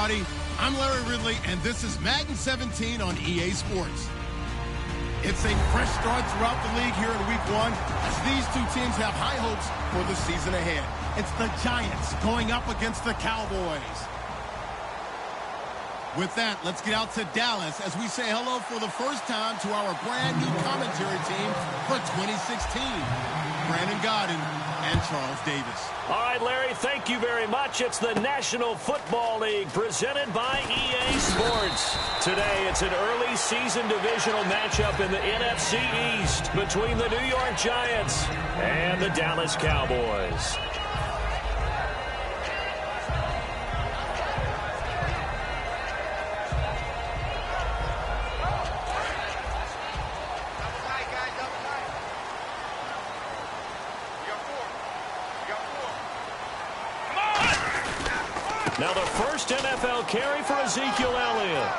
everybody. I'm Larry Ridley, and this is Madden 17 on EA Sports. It's a fresh start throughout the league here in Week 1 as these two teams have high hopes for the season ahead. It's the Giants going up against the Cowboys. With that, let's get out to Dallas as we say hello for the first time to our brand new commentary team for 2016. Brandon Godden and Charles Davis. All right, Larry, thank you very much. It's the National Football League presented by EA Sports. Today, it's an early season divisional matchup in the NFC East between the New York Giants and the Dallas Cowboys. Now the first NFL carry for Ezekiel Elliott.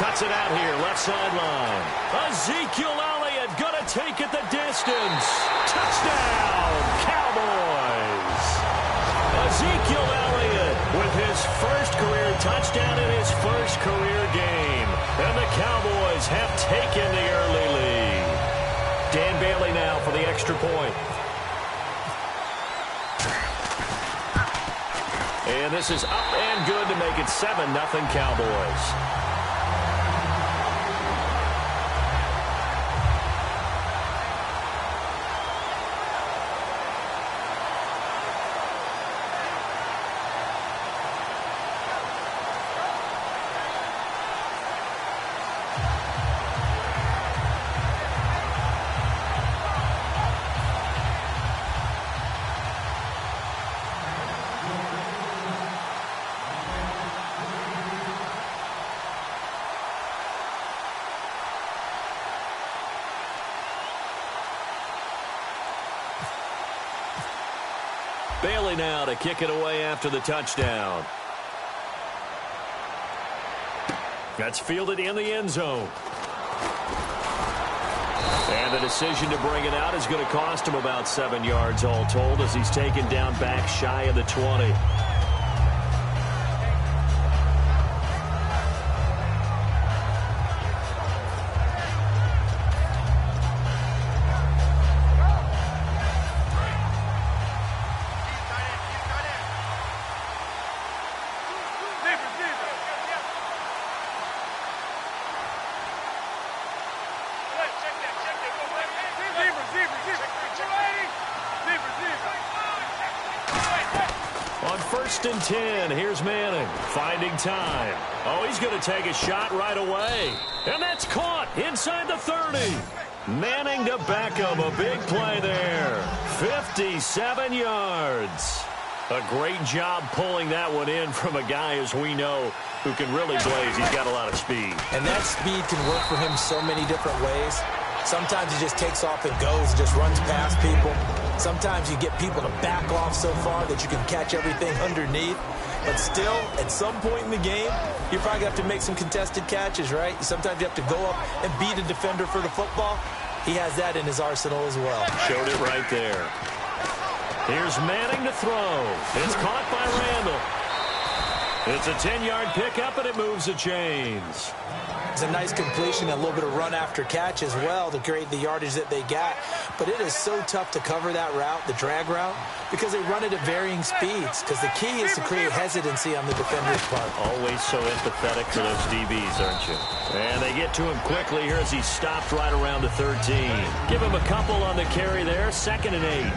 Cuts it out here, left sideline. Ezekiel Elliott gonna take it the distance. Touchdown, Cowboys. Ezekiel Elliott with his first career touchdown in his first career game. And the Cowboys have taken the early lead. Dan Bailey now for the extra point. And this is up and good to make it 7-0 Cowboys. Bailey now to kick it away after the touchdown. That's fielded in the end zone. And the decision to bring it out is going to cost him about 7 yards all told as he's taken down back shy of the 20. On 1st and 10, here's Manning, finding time. Oh, he's going to take a shot right away. And that's caught inside the 30. Manning to Beckham, a big play there. 57 yards. A great job pulling that one in from a guy, as we know, who can really blaze. He's got a lot of speed. And that speed can work for him so many different ways. Sometimes he just takes off and goes, just runs past people. Sometimes you get people to back off so far that you can catch everything underneath. But still, at some point in the game, you're probably going to have to make some contested catches, right? Sometimes you have to go up and beat a defender for the football. He has that in his arsenal as well. Showed it right there. Here's Manning to throw. It's caught by Randall. It's a 10-yard pickup, and it moves the chains. It's a nice completion, a little bit of run after catch as well to create the yardage that they got. But it is so tough to cover that route, the drag route, because they run it at varying speeds. Because the key is to create hesitancy on the defender's part. Always so empathetic to those DBs, aren't you? And they get to him quickly here as he stopped right around the 13. Give him a couple on the carry there, 2nd and 8.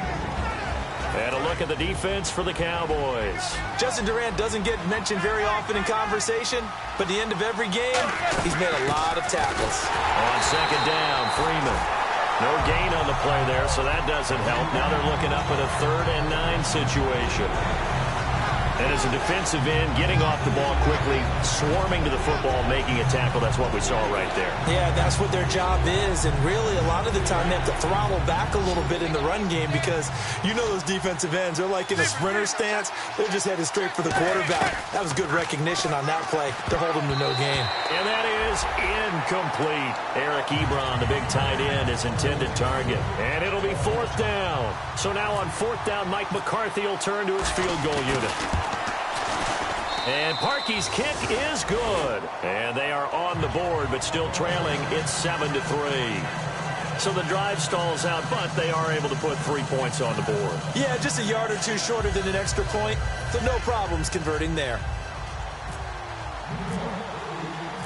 And a look at the defense for the Cowboys. Justin Durant doesn't get mentioned very often in conversation, but at the end of every game, he's made a lot of tackles. On 2nd down, Freeman. No gain on the play there, so that doesn't help. Now they're looking up at a 3rd and 9 situation. And as a defensive end, getting off the ball quickly, swarming to the football, making a tackle, that's what we saw right there. Yeah, that's what their job is. And really, a lot of the time, they have to throttle back a little bit in the run game because you know those defensive ends, they're like in a sprinter stance. They're just headed straight for the quarterback. That was good recognition on that play to hold them to no gain. And that is incomplete. Eric Ebron, the big tight end, is intended target. And it'll be 4th down. So now on 4th down, Mike McCarthy will turn to his field goal unit. And Parkey's kick is good. And they are on the board, but still trailing. It's 7-3. So the drive stalls out, but they are able to put 3 points on the board. Yeah, just a yard or two shorter than an extra point, so no problems converting there.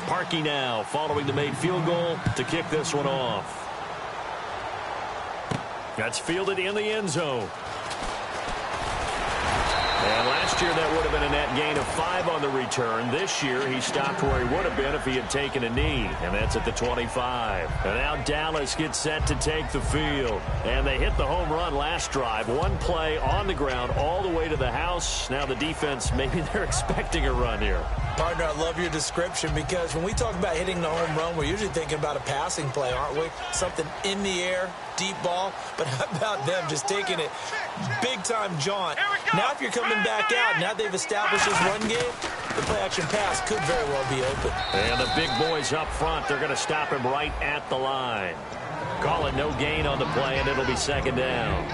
Parkey now following the made field goal to kick this one off. That's fielded in the end zone. And last year that would have been a net gain of 5 on the return. This year he stopped where he would have been if he had taken a knee, and that's at the 25. And now Dallas gets set to take the field. And they hit the home run last drive. One play on the ground all the way to the house. Now the defense, maybe they're expecting a run here. Partner, I love your description because when we talk about hitting the home run, we're usually thinking about a passing play, aren't we? Something in the air, deep ball. But how about them just taking it big-time jaunt? Now if you're coming back out, now they've established this run game, the play-action pass could very well be open. And the big boys up front, they're going to stop him right at the line. Call it no gain on the play, and it'll be second down.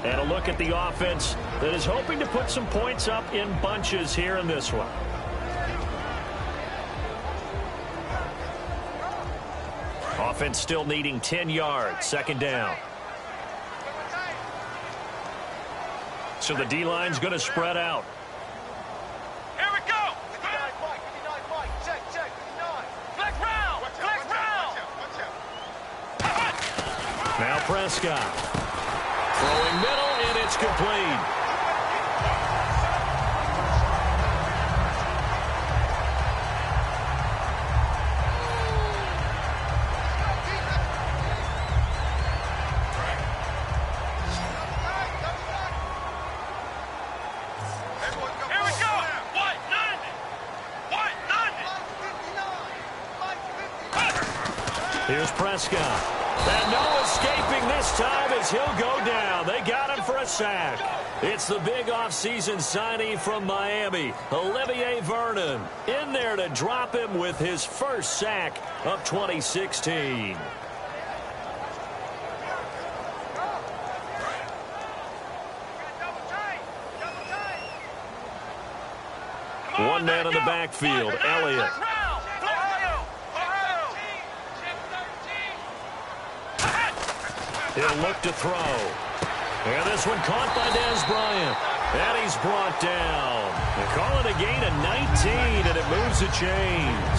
And a look at the offense that is hoping to put some points up in bunches here in this one. Offense still needing 10 yards, second down. So the D-line's going to spread out. Here we go. Check. Flex round. Now Prescott. Throwing middle, and it's complete. Here's Prescott. And no escaping this time as he'll go down. They got him for a sack. It's the big offseason signee from Miami, Olivier Vernon, in there to drop him with his first sack of 2016. One man in the backfield, Elliott. He'll look to throw. And this one caught by Dez Bryant. And he's brought down. They call it a gain of 19, and it moves the chains.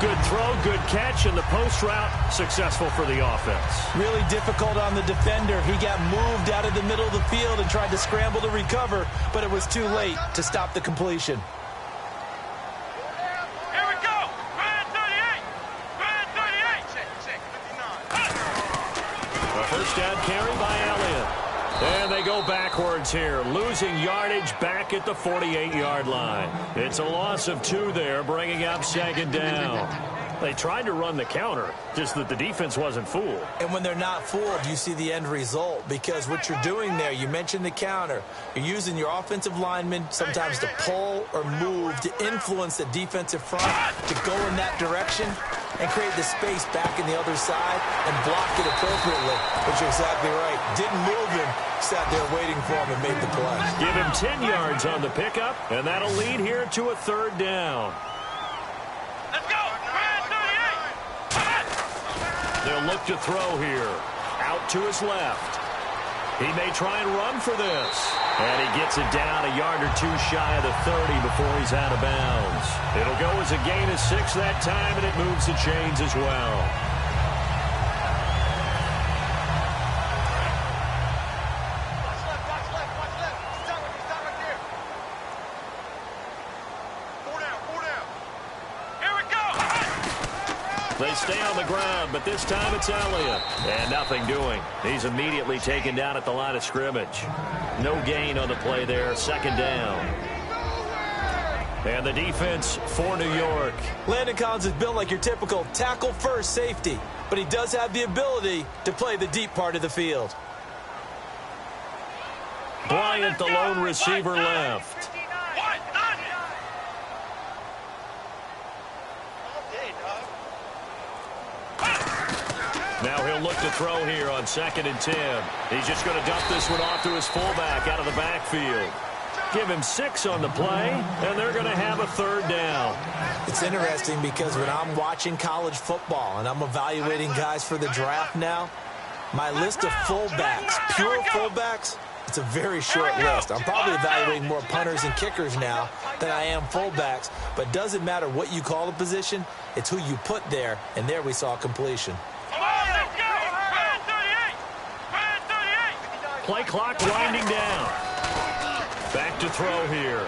Good throw, good catch, and the post route successful for the offense. Really difficult on the defender. He got moved out of the middle of the field and tried to scramble to recover, but it was too late to stop the completion. First down carry by Elliott. And they go backwards here, losing yardage back at the 48-yard line. It's a loss of 2 there, bringing up second down. They tried to run the counter, just that the defense wasn't fooled. And when they're not fooled, you see the end result. Because what you're doing there, you mentioned the counter. You're using your offensive linemen sometimes to pull or move to influence the defensive front to go in that direction and create the space back in the other side and block it appropriately. But you're exactly right. Didn't move him, sat there waiting for him and made the play. Give him 10 yards on the pickup, and that'll lead here to a third down. Let's go! They'll look to throw here. Out to his left. He may try and run for this. And he gets it down a yard or 2 shy of the 30 before he's out of bounds. It'll go as a gain of 6 that time, and it moves the chains as well. They stay on the ground, but this time it's Elliott. And nothing doing. He's immediately taken down at the line of scrimmage. No gain on the play there. Second down. And the defense for New York. Landon Collins is built like your typical tackle-first safety, but he does have the ability to play the deep part of the field. Bryant, the lone receiver, left. Now he'll look to throw here on 2nd and 10. He's just going to dump this one off to his fullback out of the backfield. Give him 6 on the play, and they're going to have a 3rd down. It's interesting because when I'm watching college football and I'm evaluating guys for the draft now, my list of fullbacks, pure fullbacks, it's a very short list. I'm probably evaluating more punters and kickers now than I am fullbacks, but it doesn't matter what you call the position, it's who you put there, and there we saw completion. Play clock winding down. Back to throw here.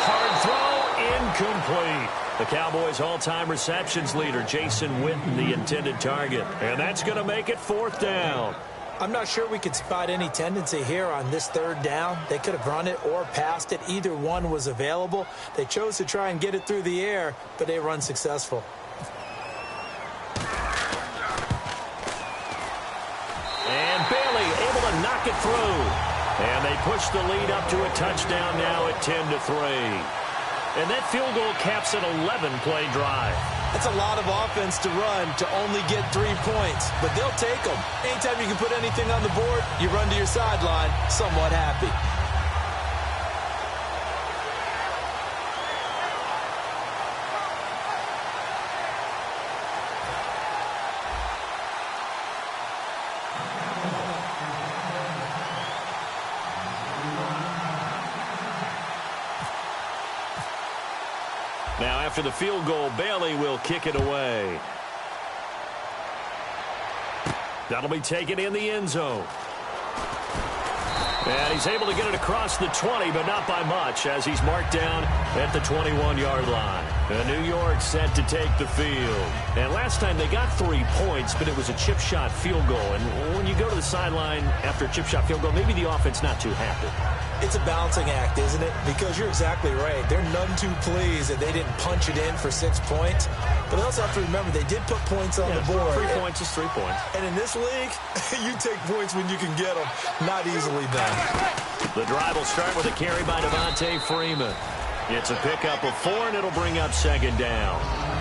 Hard throw, incomplete. The Cowboys' all-time receptions leader, Jason Witten, the intended target. And that's going to make it 4th down. I'm not sure we could spot any tendency here on this 3rd down. They could have run it or passed it. Either one was available. They chose to try and get it through the air, but they were unsuccessful. And Bailey able to knock it through. And they push the lead up to a touchdown now at 10-3. And that field goal caps an 11-play drive. That's a lot of offense to run to only get 3 points, but they'll take them. Anytime you can put anything on the board, you run to your sideline somewhat happy. Now, after the field goal, Bailey will kick it away. That'll be taken in the end zone. And he's able to get it across the 20, but not by much, as he's marked down at the 21-yard line. And New York set to take the field. And last time they got 3 points, but it was a chip shot field goal. And when you go to the sideline after a chip shot field goal, maybe the offense not too happy. It's a balancing act, isn't it? Because you're exactly right. They're none too pleased that they didn't punch it in for 6 points. But they also have to remember they did put points on the board. 3 points is 3 points. And in this league, you take points when you can get them. Not easily done. The drive will start with a carry by Devontae Freeman. It's a pickup of 4, and it'll bring up 2nd down.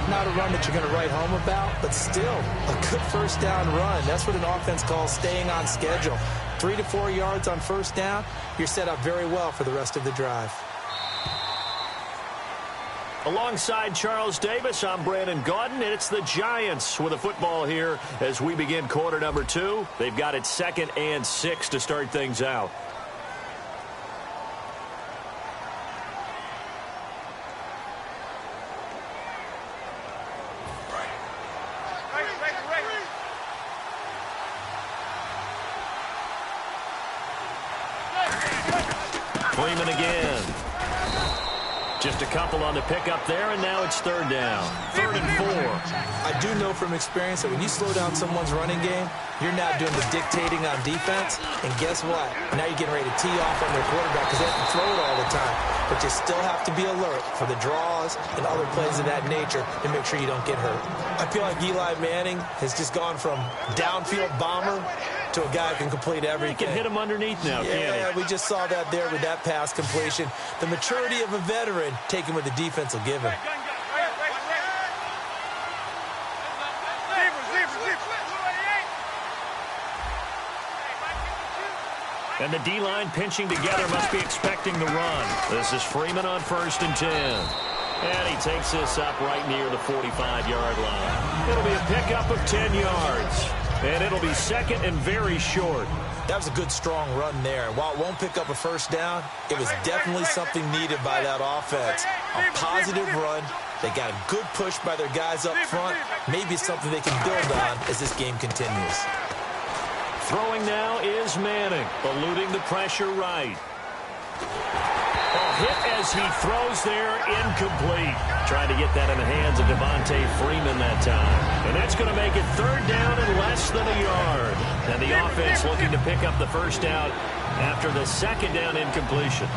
Not a run that you're going to write home about, but still a good 1st down run. That's what an offense calls staying on schedule. 3 to 4 yards on 1st down, you're set up very well for the rest of the drive. Alongside Charles Davis, I'm Brandon Gaudin, and it's the Giants with a football here as we begin quarter number 2. They've got it 2nd and 6 to start things out. Freeman again. Just a couple on the pickup there, and now it's 3rd down. 3rd and 4. I do know from experience that when you slow down someone's running game, you're now doing the dictating on defense. And guess what? Now you're getting ready to tee off on their quarterback because they have to throw it all the time. But you still have to be alert for the draws and other plays of that nature to make sure you don't get hurt. I feel like Eli Manning has just gone from downfield bomber to a guy who can complete everything. He can hit him underneath now, can't he? Yeah, we just saw that there with that pass completion. The maturity of a veteran taking what the defense will give him. And the D-line pinching together, must be expecting the run. This is Freeman on 1st and 10. And he takes this up right near the 45-yard line. It'll be a pickup of 10 yards. And it'll be 2nd and very short. That was a good, strong run there. While it won't pick up a 1st down, it was definitely something needed by that offense. A positive run. They got a good push by their guys up front. Maybe something they can build on as this game continues. Throwing now is Manning, eluding the pressure right. A hit as he throws there, incomplete. Trying to get that in the hands of Devontae Freeman that time. And that's going to make it 3rd down and less than a yard. And the offense looking to pick up the 1st down after the 2nd down incompletion.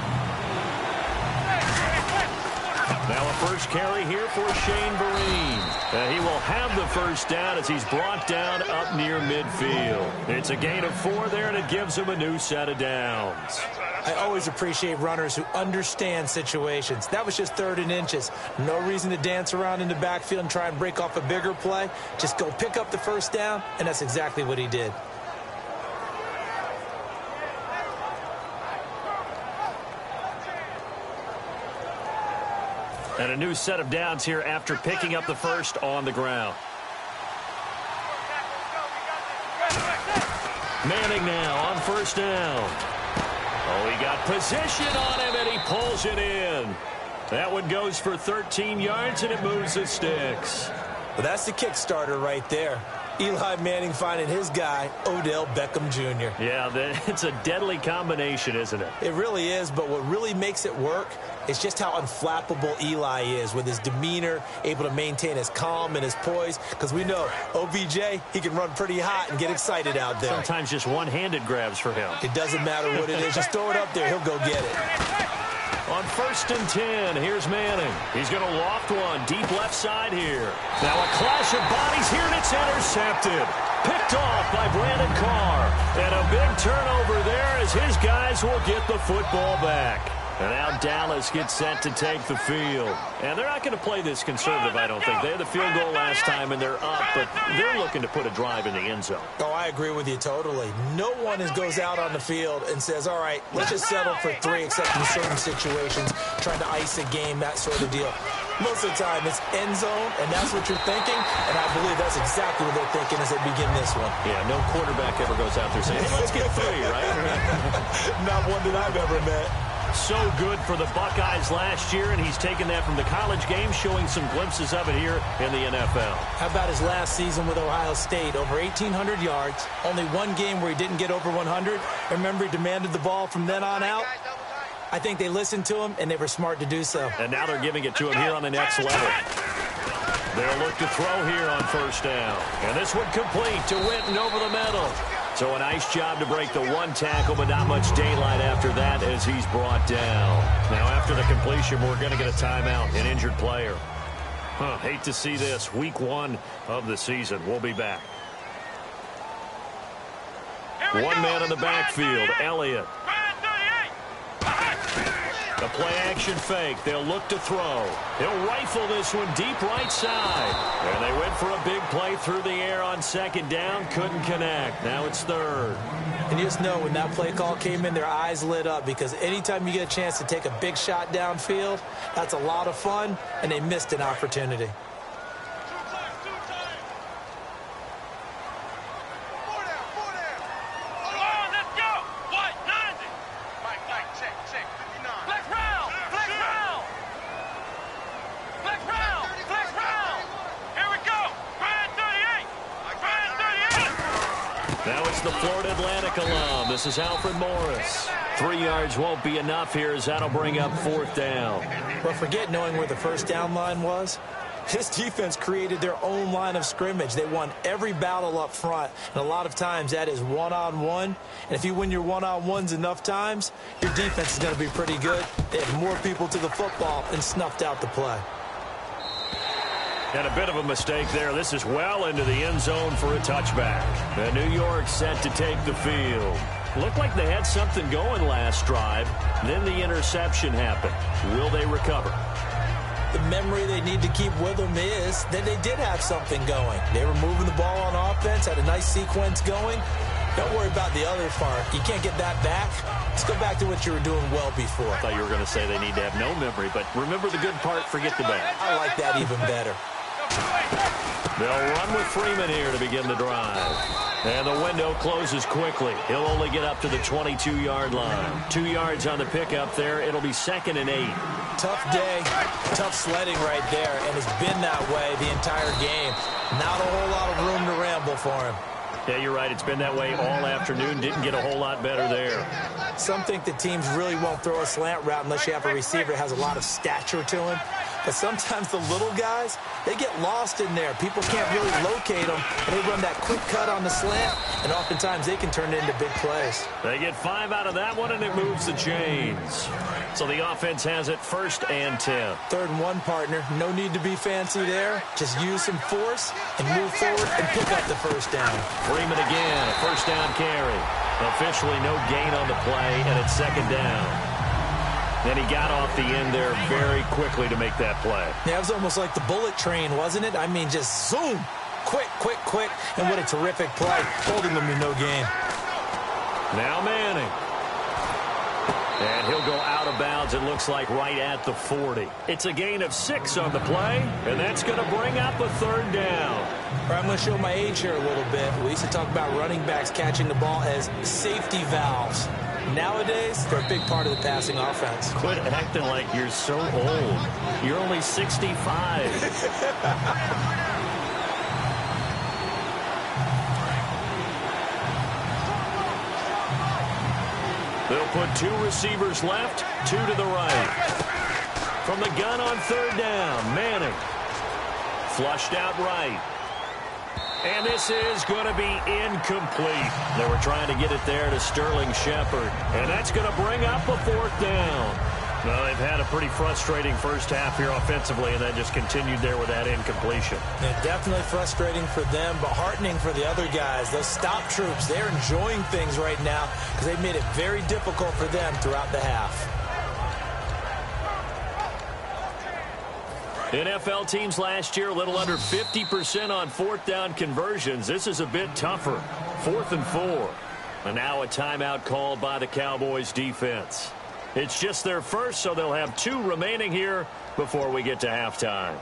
Now a first carry here for Shane Vereen. He will have the 1st down as he's brought down up near midfield. It's a gain of 4 there, and it gives him a new set of downs. I always appreciate runners who understand situations. That was just 3rd and inches. No reason to dance around in the backfield and try and break off a bigger play. Just go pick up the 1st down, and that's exactly what he did. And a new set of downs here after picking up the first on the ground. Manning now on first down. Oh, he got position on him, and he pulls it in. That one goes for 13 yards, and it moves the sticks. Well, that's the kickstarter right there. Eli Manning finding his guy, Odell Beckham Jr. Yeah, it's a deadly combination, isn't it? It really is, but what really makes it work is just how unflappable Eli is with his demeanor, able to maintain his calm and his poise, because we know OBJ, he can run pretty hot and get excited out there. Sometimes just one-handed grabs for him. It doesn't matter what it is. Just throw it up there. He'll go get it. On 1st and 10, here's Manning. He's going to loft one deep left side here. Now a clash of bodies here, and it's intercepted. Picked off by Brandon Carr. And a big turnover there as his guys will get the football back. And now Dallas gets set to take the field. And they're not going to play this conservative, I don't think. They had the field goal last time, and they're up, but they're looking to put a drive in the end zone. Oh, I agree with you totally. No one goes out on the field and says, all right, let's just settle for 3, except in certain situations, trying to ice a game, that sort of deal. Most of the time, it's end zone, and that's what you're thinking, and I believe that's exactly what they're thinking as they begin this one. Yeah, no quarterback ever goes out there saying, hey, let's get 3, right? Not one that I've ever met. So good for the Buckeyes last year, and he's taken that from the college game, showing some glimpses of it here in the NFL. How about his last season with Ohio State? Over 1,800 yards, only one game where he didn't get over 100. Remember, he demanded the ball from then on out. I think they listened to him, and they were smart to do so. And now they're giving it to him here on the next level. They'll look to throw here on 1st down. And this one complete to Witten over the middle. So a nice job to break the one tackle, but not much daylight after that as he's brought down. Now after the completion, we're going to get a timeout, an injured player. Hate to see this. Week 1 of the season. We'll be back. One man in the backfield, Elliott. The play-action fake. They'll look to throw. He'll rifle this one deep right side. And they went for a big play through the air on 2nd down. Couldn't connect. Now it's 3rd. And you just know when that play call came in, their eyes lit up, because anytime you get a chance to take a big shot downfield, that's a lot of fun, and they missed an opportunity. The Florida Atlantic alum. This is Alfred Morris. 3 yards won't be enough here as that'll bring up 4th down. But forget knowing where the 1st down line was. This defense created their own line of scrimmage. They won every battle up front, and a lot of times that is one-on-one. And if you win your one-on-ones enough times, your defense is going to be pretty good. They had more people to the football and snuffed out the play. And a bit of a mistake there. This is well into the end zone for a touchback. And New York set to take the field. Looked like they had something going last drive. Then the interception happened. Will they recover? The memory they need to keep with them is that they did have something going. They were moving the ball on offense, had a nice sequence going. Don't worry about the other part. You can't get that back. Let's go back to what you were doing well before. I thought you were going to say they need to have no memory, but remember the good part, forget the bad. I like that even better. They'll run with Freeman here to begin the drive. And the window closes quickly. He'll only get up to the 22-yard line. 2 yards on the pickup there. It'll be 2nd and 8. Tough day, tough sledding right there, and it's been that way the entire game. Not a whole lot of room to ramble for him. Yeah, you're right. It's been that way all afternoon. Didn't get a whole lot better there. Some think that teams really won't throw a slant route unless you have a receiver that has a lot of stature to him. But sometimes the little guys, they get lost in there. People can't really locate them, and they run that quick cut on the slant, and oftentimes they can turn it into big plays. They get 5 out of that one, and it moves the chains. So the offense has it 1st and 10. 3rd and 1, partner. No need to be fancy there. Just use some force and move forward and pick up the 1st down. Freeman again, a 1st down carry. Officially no gain on the play, and it's 2nd down. Then he got off the end there very quickly to make that play. Yeah, it was almost like the bullet train, wasn't it? I mean, just zoom. Quick, quick, quick. And what a terrific play, holding them to no gain. Now Manning. And he'll go out of bounds, it looks like, right at the 40. It's a gain of 6 on the play, and that's going to bring up a third down. I'm going to show my age here a little bit. We used to talk about running backs catching the ball as safety valves. Nowadays, they're a big part of the passing offense. Quit acting like you're so old. You're only 65. They'll put 2 receivers left, 2 to the right. From the gun on third down, Manning. Flushed out right. And this is going to be incomplete. They were trying to get it there to Sterling Shepard. And that's going to bring up a fourth down. Well, they've had a pretty frustrating first half here offensively, and then just continued there with that incompletion. Yeah, definitely frustrating for them, but heartening for the other guys. Those stop troops, they're enjoying things right now because they've made it very difficult for them throughout the half. NFL teams last year a little under 50% on fourth down conversions. This is a bit tougher. 4th and 4. And now a timeout called by the Cowboys defense. It's just their first, so they'll have 2 remaining here before we get to halftime.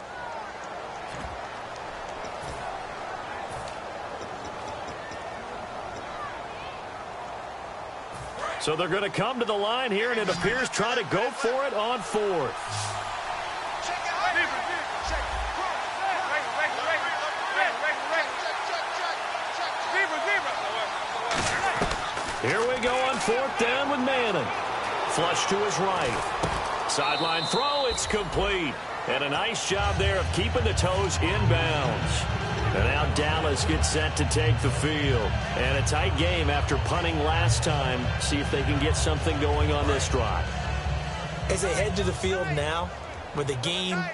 So they're going to come to the line here, and it appears try to go for it on 4th. Here we go on 4th down with Manning. Flush to his right. Sideline throw, it's complete. And a nice job there of keeping the toes inbounds. And now Dallas gets set to take the field. And a tight game after punting last time. See if they can get something going on this drive. As they head to the field now, with the game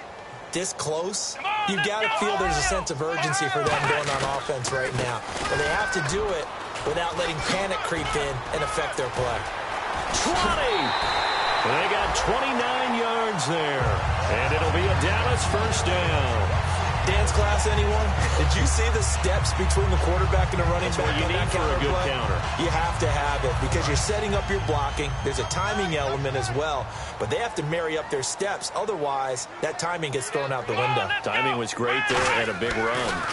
this close, you've got to feel there's a sense of urgency for them going on offense right now. But they have to do it without letting panic creep in and affect their play. 20! They got 29 yards there. And it'll be a Dallas first down. Dance class, anyone? Did you see the steps between the quarterback and the running back? That's what you need for a good counter. You have to have it because you're setting up your blocking. There's a timing element as well, but they have to marry up their steps. Otherwise, that timing gets thrown out the window. Timing was great there and a big run.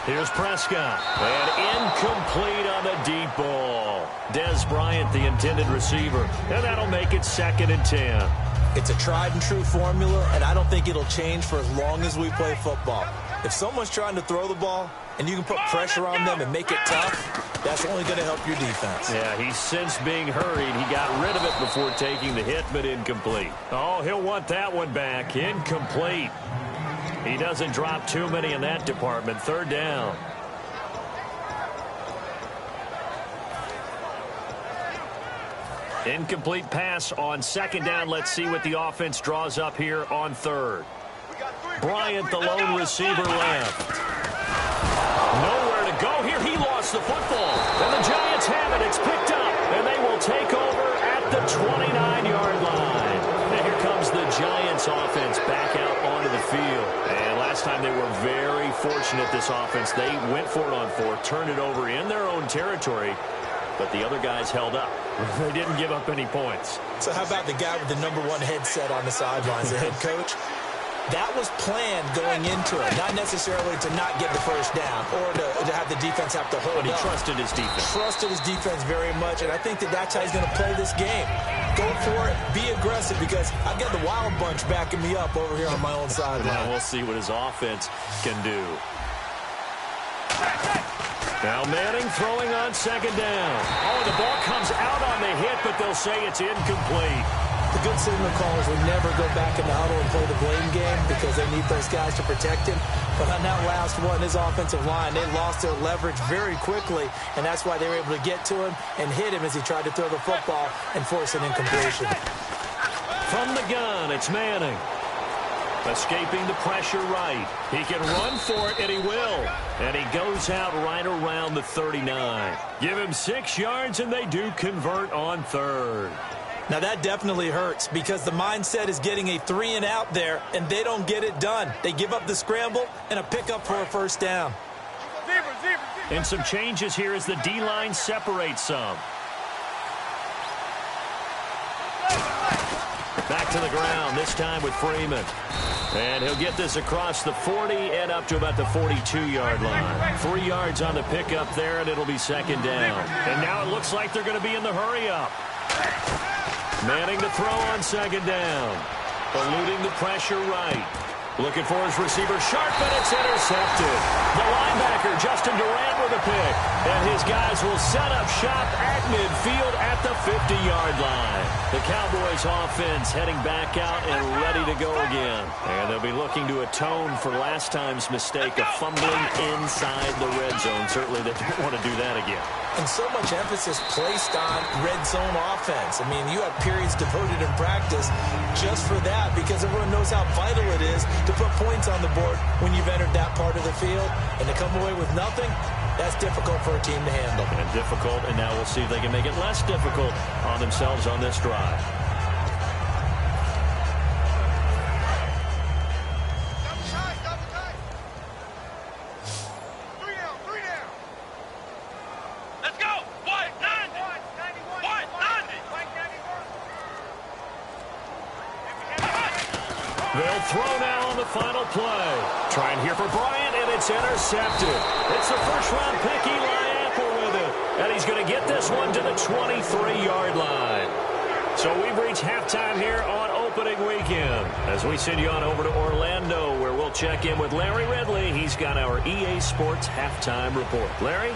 Here's Prescott. And incomplete on the deep ball. Dez Bryant, the intended receiver. And that'll make it 2nd and 10. It's a tried-and-true formula, and I don't think it'll change for as long as we play football. If someone's trying to throw the ball and you can put pressure on them and make it tough, that's only going to help your defense. Yeah, he's since being hurried. He got rid of it before taking the hit, but incomplete. Oh, he'll want that one back. Incomplete. He doesn't drop too many in that department. 3rd down. Incomplete pass on 2nd down. Let's see what the offense draws up here on 3rd. Bryant, the lone receiver, left. Nowhere to go here. He lost the football. And the Giants have it. It's picked up. And they will take over at the 29-yard line. And here comes the Giants offense back out onto the field. And last time they were very fortunate, this offense. They went for it on 4th, turned it over in their own territory. But the other guys held up. They didn't give up any points. So how about the guy with the #1 headset on the sidelines, the head coach? That was planned going into it, not necessarily to not get the first down or to have the defense have to hold up. But he trusted his defense. Trusted his defense very much, and I think that's how he's going to play this game. Go for it, be aggressive, because I've got the Wild Bunch backing me up over here on my own sideline. Now we'll see what his offense can do. Now Manning throwing on 2nd down. Oh, the ball comes out on the hit, but they'll say it's incomplete. The good signal callers would never go back in the huddle and play the blame game because they need those guys to protect him. But on that last one, his offensive line, they lost their leverage very quickly, and that's why they were able to get to him and hit him as he tried to throw the football and force an incompletion. From the gun, it's Manning. Escaping the pressure right. He can run for it, and he will. And he goes out right around the 39. Give him 6 yards, and they do convert on 3rd. Now, that definitely hurts because the mindset is getting a 3-and-out there, and they don't get it done. They give up the scramble and a pickup for a first down. And some changes here as the D-line separates some. Back to the ground, this time with Freeman. And he'll get this across the 40 and up to about the 42-yard line. 3 yards on the pickup there, and it'll be second down. And now it looks like they're going to be in the hurry-up. Manning to throw on second down. Eluding the pressure right. Looking for his receiver, sharp, and it's intercepted. The linebacker, Justin Durant, with a pick. And his guys will set up shop at midfield at the 50-yard line. The Cowboys offense heading back out and ready to go again. And they'll be looking to atone for last time's mistake of fumbling inside the red zone. Certainly they don't want to do that again. And so much emphasis placed on red zone offense. I mean, you have periods devoted in practice just for that because everyone knows how vital it is to put points on the board when you've entered that part of the field. And to come away with nothing, that's difficult for a team to handle. And difficult, and now we'll see if they can make it less difficult on themselves on this drive. They'll throw now on the final play. Trying here for Bryant, and it's intercepted. It's the first-round pick, Eli Apple with it. And he's going to get this one to the 23-yard line. So we've reached halftime here on opening weekend. As we send you on over to Orlando, where we'll check in with Larry Ridley. He's got our EA Sports halftime report. Larry?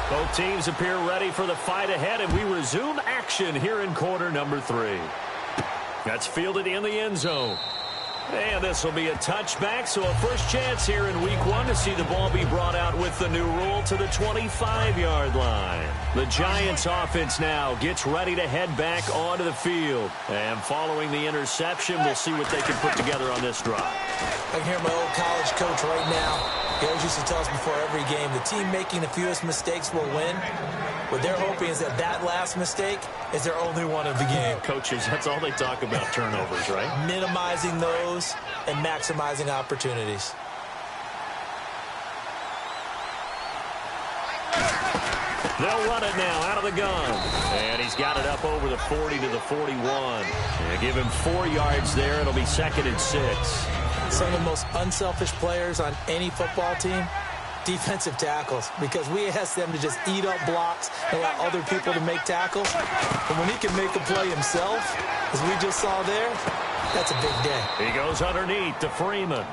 Both teams appear ready for the fight ahead, and we resume action here in quarter number 3. That's fielded in the end zone. And this will be a touchback, so a first chance here in week 1 to see the ball be brought out with the new rule to the 25-yard line. The Giants offense now gets ready to head back onto the field. And following the interception, we'll see what they can put together on this drive. I can hear my old college coach right now. He always used to tell us before every game, the team making the fewest mistakes will win. What they're hoping is that that last mistake is their only one of the game. Coaches, that's all they talk about, turnovers, right? Minimizing those and maximizing opportunities. They'll run it now out of the gun. And he's got it up over the 40 to the 41. And give him 4 yards there. It'll be second and 6. Some of the most unselfish players on any football team, defensive tackles, because we ask them to just eat up blocks and allow other people to make tackles. But when he can make a play himself, as we just saw there, that's a big day. He goes underneath to Freeman.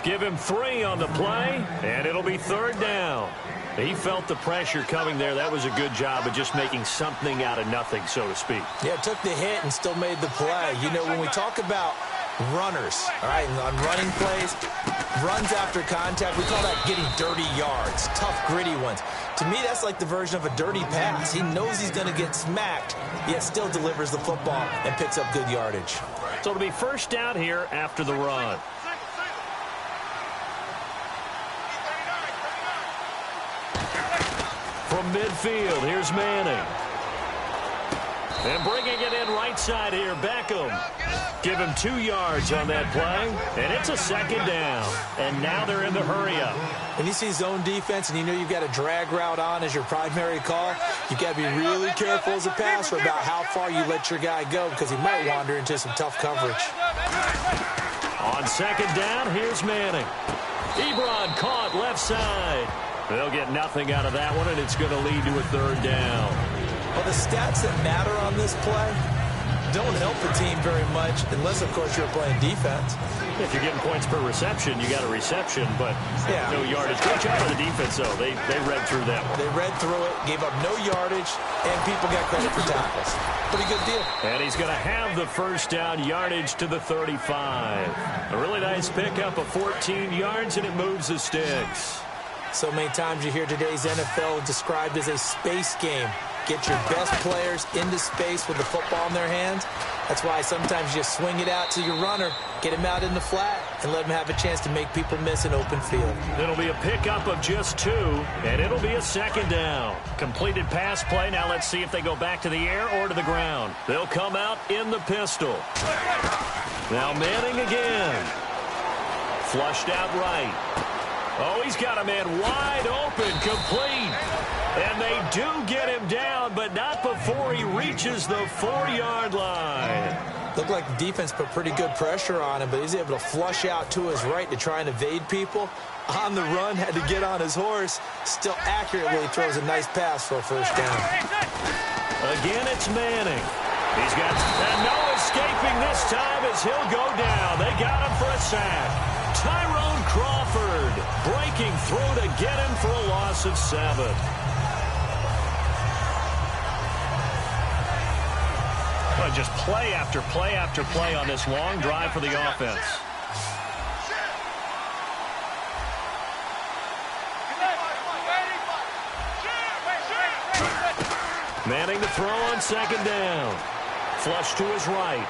Give him 3 on the play, and it'll be third down. He felt the pressure coming there. That was a good job of just making something out of nothing, so to speak. Yeah, took the hit and still made the play. You know, when we talk about runners, all right, on running plays, runs after contact, we call that getting dirty yards, tough, gritty ones. To me, that's like the version of a dirty pass. He knows he's going to get smacked, yet still delivers the football and picks up good yardage. So it'll be first down here after the run. From midfield, here's Manning. And bringing it in right side here, Beckham. Give him 2 yards on that play, and it's a second down. And now they're in the hurry-up. When you see zone defense and you know you've got a drag route on as your primary call, you've got to be really careful as a passer about how far you let your guy go because he might wander into some tough coverage. On second down, here's Manning. Ebron caught left side. They'll get nothing out of that one, and it's going to lead to a third down. Well, the stats that matter on this play don't help the team very much unless, of course, you're playing defense. If you're getting points per reception, you got a reception, but no yardage. Great job of the defense, though. They read through that one. They read through it, gave up no yardage, and people got credit for tackles. Pretty good deal. And he's going to have the first down, yardage to the 35. A really nice pickup of 14 yards, and it moves the sticks. So many times you hear today's NFL described as a space game. Get your best players into space with the football in their hands. That's why sometimes you just swing it out to your runner, get him out in the flat, and let him have a chance to make people miss an open field. It'll be a pickup of just 2, and it'll be a second down. Completed pass play. Now let's see if they go back to the air or to the ground. They'll come out in the pistol. Now Manning again. Flushed out right. Oh, he's got a man wide open, complete. And they do get him down, but not before he reaches the 4-yard line. Looked like the defense put pretty good pressure on him, but he's able to flush out to his right to try and evade people. On the run, had to get on his horse. Still accurately throws a nice pass for a first down. Again, it's Manning. He's got no escaping this time as he'll go down. They got him for a sack. Tyrone Crawford breaking through to get him for a loss of 7. Well, just play after play after play on this long drive for the offense. Manning to throw on 2nd down. Flush to his right.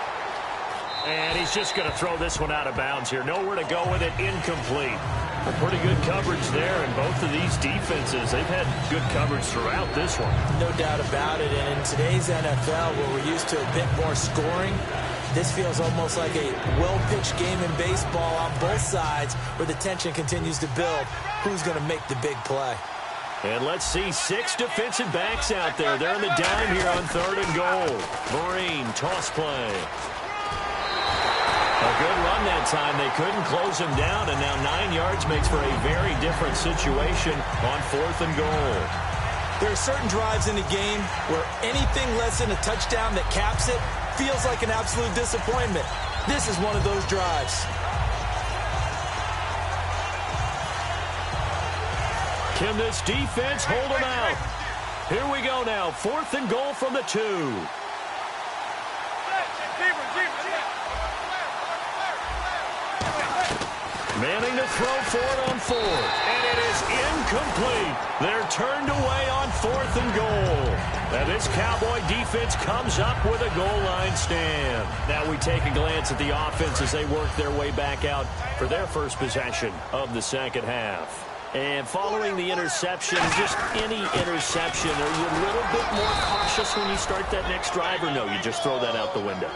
And he's just going to throw this one out of bounds here. Nowhere to go with it. Incomplete. A pretty good coverage there, and both of these defenses, they've had good coverage throughout this one. No doubt about it. And in today's NFL, where we're used to a bit more scoring, this feels almost like a well-pitched game in baseball on both sides where the tension continues to build. Who's going to make the big play? And let's see 6 defensive backs out there. They're in the dime here on 3rd and goal. Marine, toss play. A good run that time. They couldn't close him down, and now 9 yards makes for a very different situation on 4th and goal. There are certain drives in the game where anything less than a touchdown that caps it feels like an absolute disappointment. This is one of those drives. Can this defense hold them out? Here we go now. 4th and goal from the 2. Manning to throw for it on 4th. And it is incomplete. They're turned away on 4th and goal. And this Cowboy defense comes up with a goal line stand. Now we take a glance at the offense as they work their way back out for their first possession of the second half. And following the interception, just any interception, are you a little bit more cautious when you start that next drive, or no, you just throw that out the window?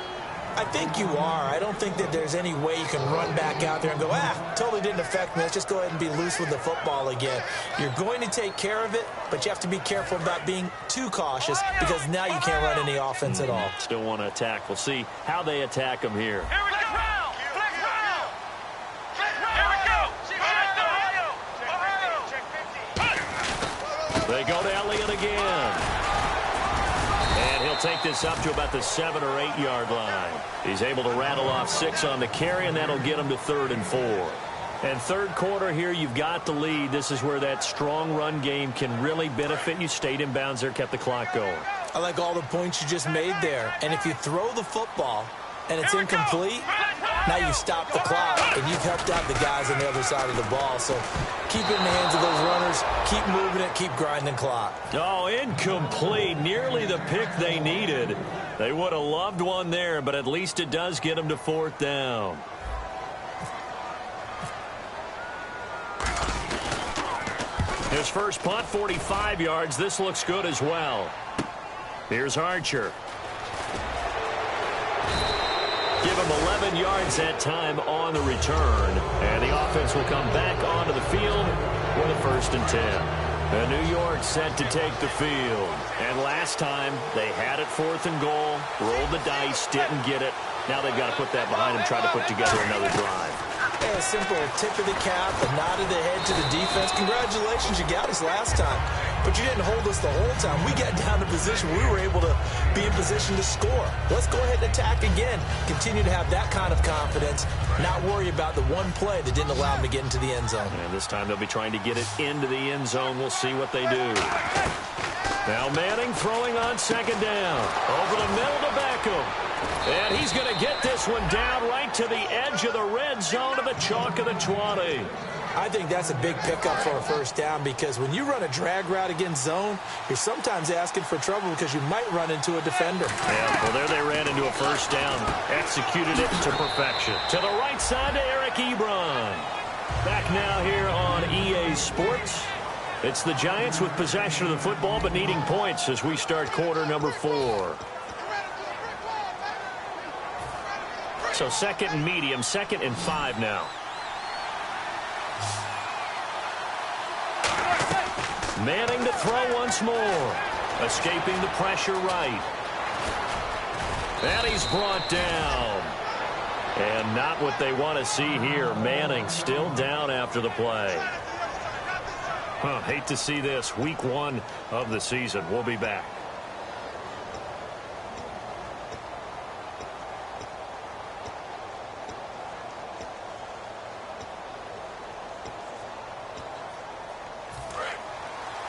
I think you are. I don't think that there's any way you can run back out there and go, totally didn't affect me. Let's just go ahead and be loose with the football again. You're going to take care of it, but you have to be careful about being too cautious because now you can't run any offense at all. Still want to attack. We'll see how they attack them here. Here we go. They go to Elliott again. And he'll take this up to about the 7 or 8 yard line. He's able to rattle off 6 on the carry, and that'll get him to 3rd and 4. And 3rd quarter here, you've got the lead. This is where that strong run game can really benefit you. Stayed in bounds there, kept the clock going. I like all the points you just made there. And if you throw the football and it's incomplete, now you stop the clock, and you've helped out the guys on the other side of the ball. So keep it in the hands of those runners. Keep moving it. Keep grinding clock. Oh, incomplete. Nearly the pick they needed. They would have loved one there, but at least it does get them to 4th down. His first punt, 45 yards. This looks good as well. Here's Archer. Give him 11 yards that time on the return. And the offense will come back onto the field with a 1st and 10. And New York set to take the field. And last time, they had it 4th and goal, rolled the dice, didn't get it. Now they've got to put that behind them, try to put together another drive. Yeah, a simple tip of the cap, a nod of the head to the defense. Congratulations, you got us last time. But you didn't hold us the whole time. We got down to position. We were able to be in position to score. Let's go ahead and attack again. Continue to have that kind of confidence. Not worry about the one play that didn't allow them to get into the end zone. And this time they'll be trying to get it into the end zone. We'll see what they do. Now Manning throwing on 2nd down. Over the middle to Beckham. And he's going to get this one down right to the edge of the red zone of the chalk of the 20. I think that's a big pickup for a 1st down because when you run a drag route against zone, you're sometimes asking for trouble because you might run into a defender. Yeah, well, there they ran into a 1st down. Executed it to perfection. To the right side to Eric Ebron. Back now here on EA Sports. It's the Giants with possession of the football but needing points as we start quarter number 4. So 2nd and medium, 2nd and 5 now. Manning to throw once more. Escaping the pressure right. And he's brought down. And not what they want to see here. Manning still down after the play. Hate to see this. Week 1 of the season. We'll be back.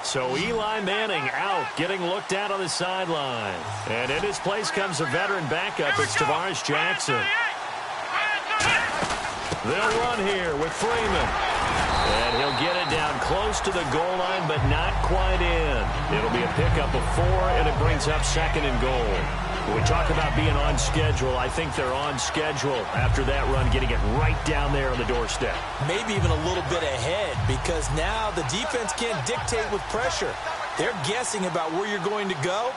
So Eli Manning out, getting looked at on the sideline. And in his place comes a veteran backup. It's Tavares Jackson. They'll run here with Freeman. And he'll get it down close to the goal line, but not quite in. It'll be a pickup of 4, and it brings up 2nd and goal. When we talk about being on schedule, I think they're on schedule after that run, getting it right down there on the doorstep. Maybe even a little bit ahead, because now the defense can't dictate with pressure. They're guessing about where you're going to go.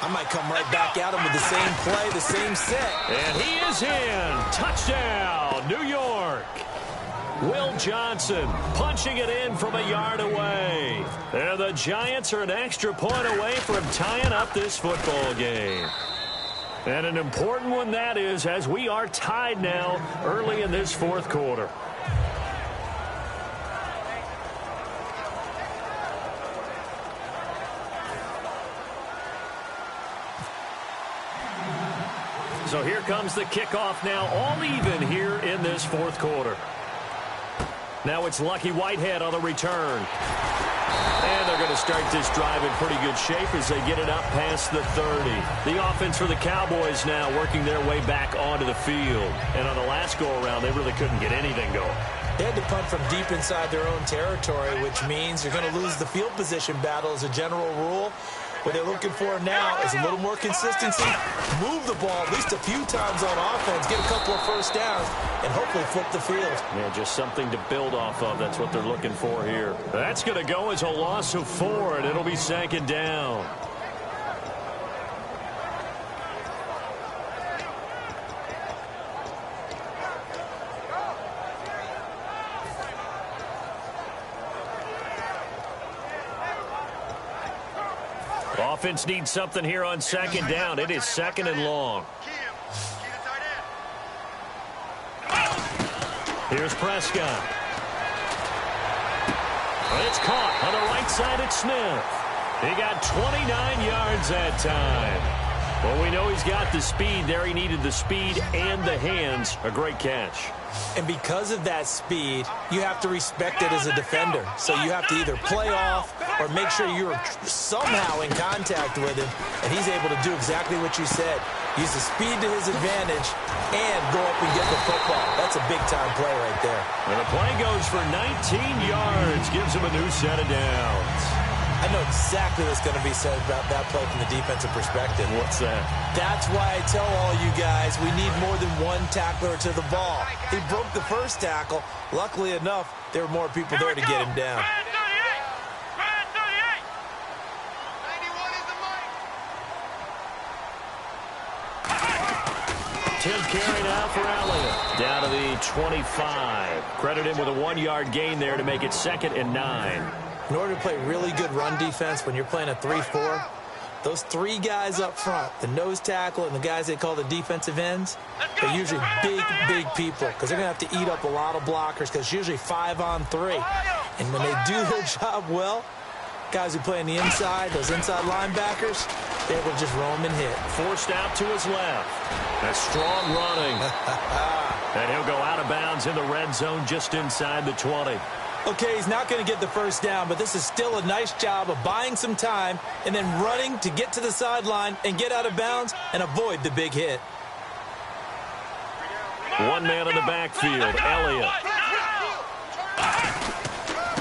I might come right back at him with the same play, the same set. And he is in. Touchdown, New York. Will Johnson punching it in from a yard away. And the Giants are an extra point away from tying up this football game. And an important one that is, as we are tied now early in this 4th quarter. So here comes the kickoff now, all even here in this 4th quarter. Now it's Lucky Whitehead on the return. And they're going to start this drive in pretty good shape as they get it up past the 30. The offense for the Cowboys now working their way back onto the field. And on the last go-around, they really couldn't get anything going. They had to punt from deep inside their own territory, which means you're going to lose the field position battle as a general rule. What they're looking for now is a little more consistency, move the ball at least a few times on offense, get a couple of first downs, and hopefully flip the field. Yeah, just something to build off of. That's what they're looking for here. That's going to go as a loss of 4, and it'll be 2nd down. Offense needs something here on 2nd down. It is 2nd and long. Here's Prescott. It's caught on the right side at Smith. He got 29 yards that time. Well, we know he's got the speed there. He needed the speed and the hands. A great catch. And because of that speed, you have to respect it as a defender. So you have to either play off or make sure you're somehow in contact with him, and he's able to do exactly what you said. Use the speed to his advantage and go up and get the football. That's a big-time play right there. And the play goes for 19 yards, gives him a new set of downs. I know exactly what's going to be said about that play from the defensive perspective. What's that? That's why I tell all you guys we need more than one tackler to the ball. He broke the first tackle. Luckily enough, there were more people there to get him down. Tim carry now for Elliott. Down to the 25. Credit him with a 1-yard gain there to make it 2nd and 9. In order to play really good run defense when you're playing a 3-4, those 3 guys up front, the nose tackle and the guys they call the defensive ends, they're usually big people because they're going to have to eat up a lot of blockers because it's usually 5-on-3. And when they do their job well, guys who play on the inside, those inside linebackers, they're able to just roam and hit. Forced out to his left. That's strong running. And he'll go out of bounds in the red zone just inside the 20. Okay, he's not going to get the first down, but this is still a nice job of buying some time and then running to get to the sideline and get out of bounds and avoid the big hit. One man in the backfield, Elliott.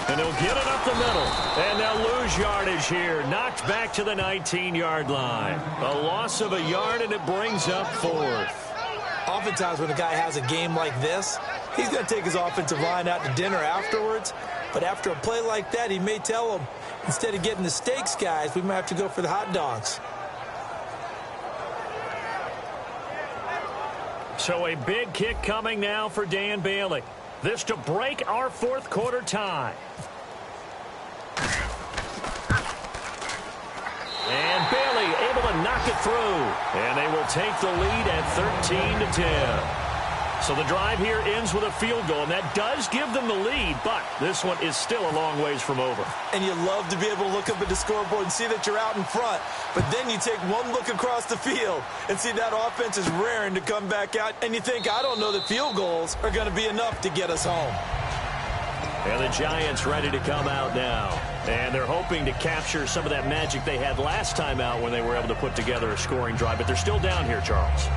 And he'll get it up the middle. And they'll lose yardage here. Knocked back to the 19-yard line. A loss of a yard, and it brings up 4th. Oftentimes when a guy has a game like this, he's going to take his offensive line out to dinner afterwards. But after a play like that, he may tell them, instead of getting the steaks, guys, we might have to go for the hot dogs. So a big kick coming now for Dan Bailey. This to break our 4th quarter tie. knock it through. And they will take the lead at 13-10. So the drive here ends with a field goal, and that does give them the lead, but this one is still a long ways from over. And you love to be able to look up at the scoreboard and see that you're out in front, but then you take one look across the field and see that offense is raring to come back out, and you think, I don't know that field goals are going to be enough to get us home. And the Giants ready to come out now. And they're hoping to capture some of that magic they had last time out when they were able to put together a scoring drive, but they're still down here, Charles.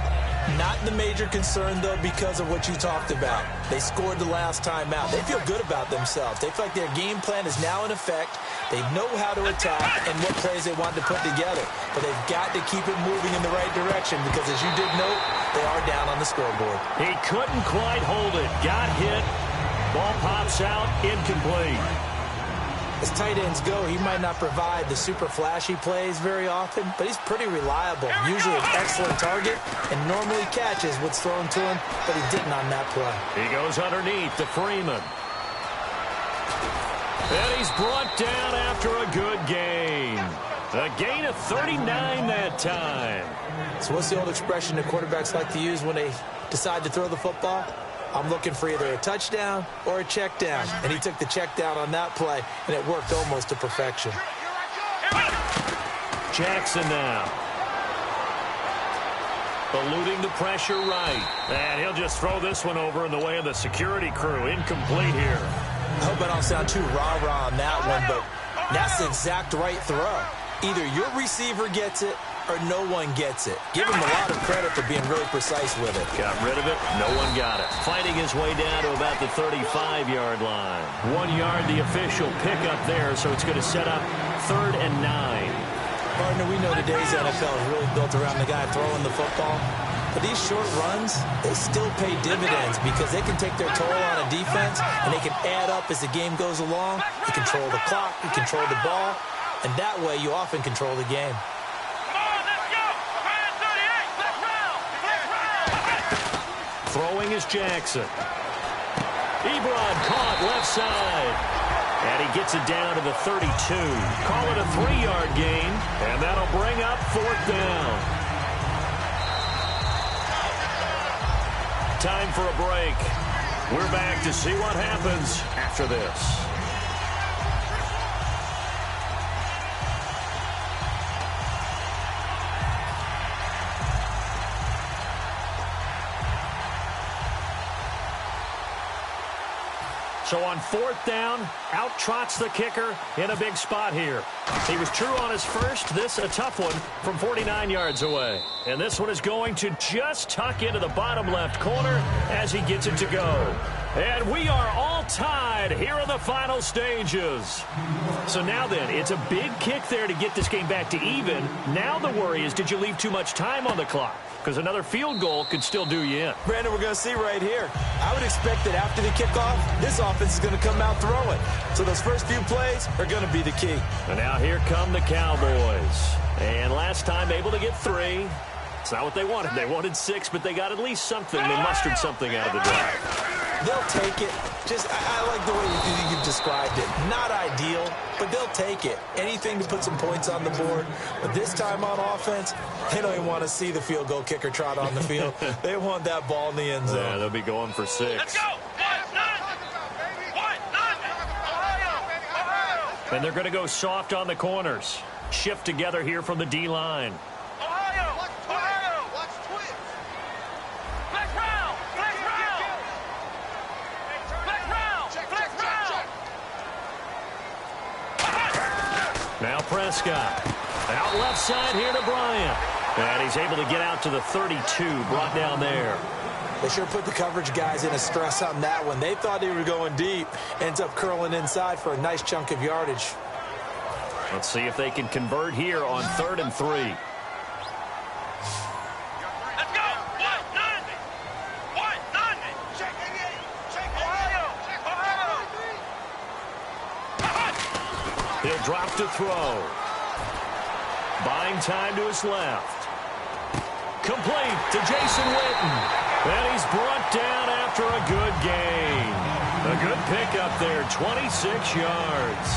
Not the major concern, though, because of what you talked about. They scored the last time out. They feel good about themselves. They feel like their game plan is now in effect. They know how to attack and what plays they want to put together. But they've got to keep it moving in the right direction because, as you did note, they are down on the scoreboard. He couldn't quite hold it. Got hit. Ball pops out. Incomplete. As tight ends go, he might not provide the super flashy plays very often, but he's pretty reliable, usually an excellent target, and normally catches what's thrown to him, but he didn't on that play. He goes underneath to Freeman. And he's brought down after a good gain. A gain of 39 that time. So what's the old expression that quarterbacks like to use when they decide to throw the football? I'm looking for either a touchdown or a check down. And he took the check down on that play, and it worked almost to perfection. Jackson now. Eluding the pressure right. And he'll just throw this one over in the way of the security crew. Incomplete here. I hope I don't sound too rah-rah on that one, but that's the exact right throw. Either your receiver gets it or no one gets it. Give him a lot of credit for being really precise with it. Got rid of it. No one got it. Fighting his way down to about the 35-yard line. 1 yard, the official pickup there, so it's going to set up 3rd and 9. Partner, we know today's NFL is really built around the guy throwing the football. But these short runs, they still pay dividends because they can take their toll on a defense, and they can add up as the game goes along. You control the clock, you control the ball, and that way you often control the game. Throwing is Jackson. Ebron caught left side. And he gets it down to the 32. Call it a 3-yard gain. And that'll bring up 4th down. Time for a break. We're back to see what happens after this. So on 4th down, out trots the kicker in a big spot here. He was true on his first. This a tough one from 49 yards away. And this one is going to just tuck into the bottom left corner as he gets it to go. And we are all tied here in the final stages. So now then, it's a big kick there to get this game back to even. Now the worry is, did you leave too much time on the clock? Because another field goal could still do you in. Brandon, we're going to see right here. I would expect that after the kickoff, this offense is going to come out throwing. So those first few plays are going to be the key. And now here come the Cowboys. And last time able to get 3. It's not what they wanted. They wanted 6, but they got at least something. They mustered something out of the drive. They'll take it. I like the way you described it. Not ideal, but they'll take it. Anything to put some points on the board. But this time on offense, they don't even want to see the field goal kicker trot on the field. They want that ball in the end zone. Yeah, they'll be going for 6. Let's go! And they're going to go soft on the corners. Shift together here from the D-line. Now Prescott. Out left side here to Bryant. And he's able to get out to the 32, brought down there. They sure put the coverage guys in a stress on that one. They thought they were going deep. Ends up curling inside for a nice chunk of yardage. Let's see if they can convert here on 3rd and 3. Let's go! He'll drop to throw. Buying time to his left. Complete to Jason Witten. And he's brought down after a good gain. A good pickup there, 26 yards.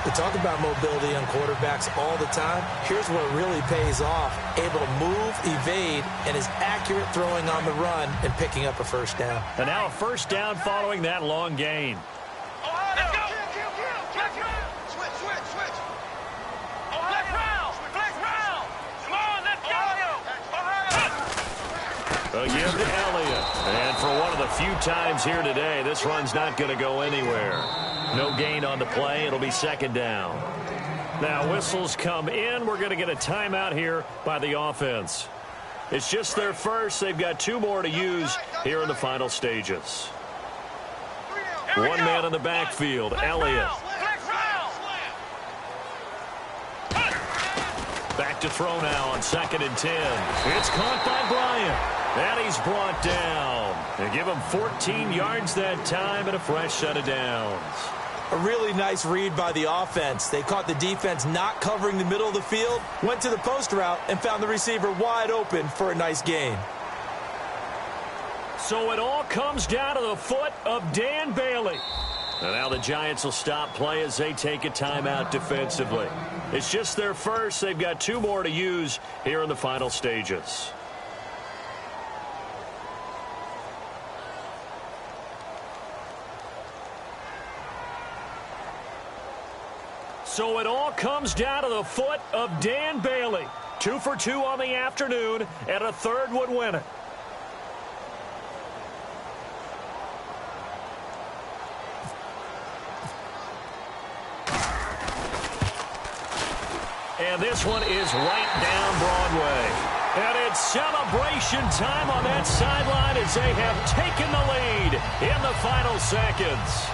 We talk about mobility on quarterbacks all the time. Here's where it really pays off. Able to move, evade, and is accurate throwing on the run and picking up a first down. And now a first down following that long gain. Let's go. Switch. Flex round. Come on, let's go. Again to Elliott. And for one of the few times here today, this run's not going to go anywhere. No gain on the play. It'll be second down. Now whistles come in. We're going to get a timeout here by the offense. It's just their first. They've got 2 more to use here in the final stages. One man in the backfield, Elliott. Back to throw now on 2nd and 10. It's caught by Bryant. And he's brought down. They give him 14 yards that time and a fresh set of downs. A really nice read by the offense. They caught the defense not covering the middle of the field, went to the post route, and found the receiver wide open for a nice gain. So it all comes down to the foot of Dan Bailey. And now the Giants will stop play as they take a timeout defensively. It's just their first. They've got 2 more to use here in the final stages. So it all comes down to the foot of Dan Bailey. 2 for 2 on the afternoon, and a third would win it. And this one is right down Broadway. And it's celebration time on that sideline as they have taken the lead in the final seconds.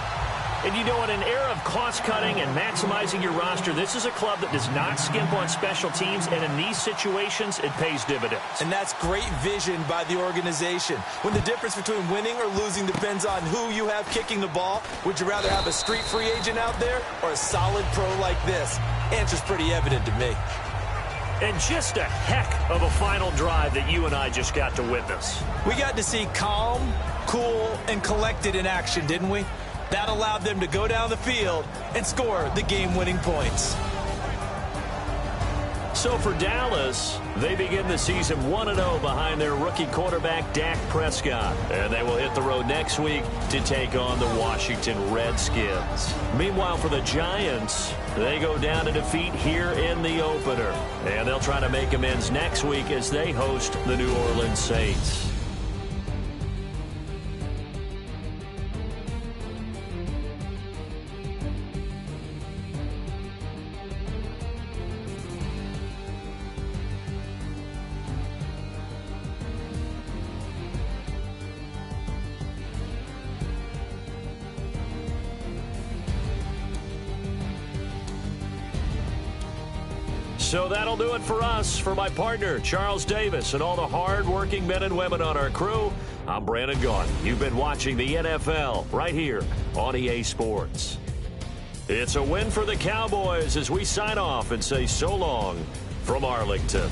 And you know, in an era of cost-cutting and maximizing your roster, this is a club that does not skimp on special teams, and in these situations, it pays dividends. And that's great vision by the organization. When the difference between winning or losing depends on who you have kicking the ball, would you rather have a street free agent out there or a solid pro like this? Answer's pretty evident to me. And just a heck of a final drive that you and I just got to witness. We got to see calm, cool, and collected in action, didn't we? That allowed them to go down the field and score the game-winning points. So for Dallas, they begin the season 1-0 behind their rookie quarterback, Dak Prescott. And they will hit the road next week to take on the Washington Redskins. Meanwhile, for the Giants, they go down to defeat here in the opener. And they'll try to make amends next week as they host the New Orleans Saints. So that'll do it for us. For my partner, Charles Davis, and all the hard-working men and women on our crew, I'm Brandon Gaudin. You've been watching the NFL right here on EA Sports. It's a win for the Cowboys as we sign off and say so long from Arlington.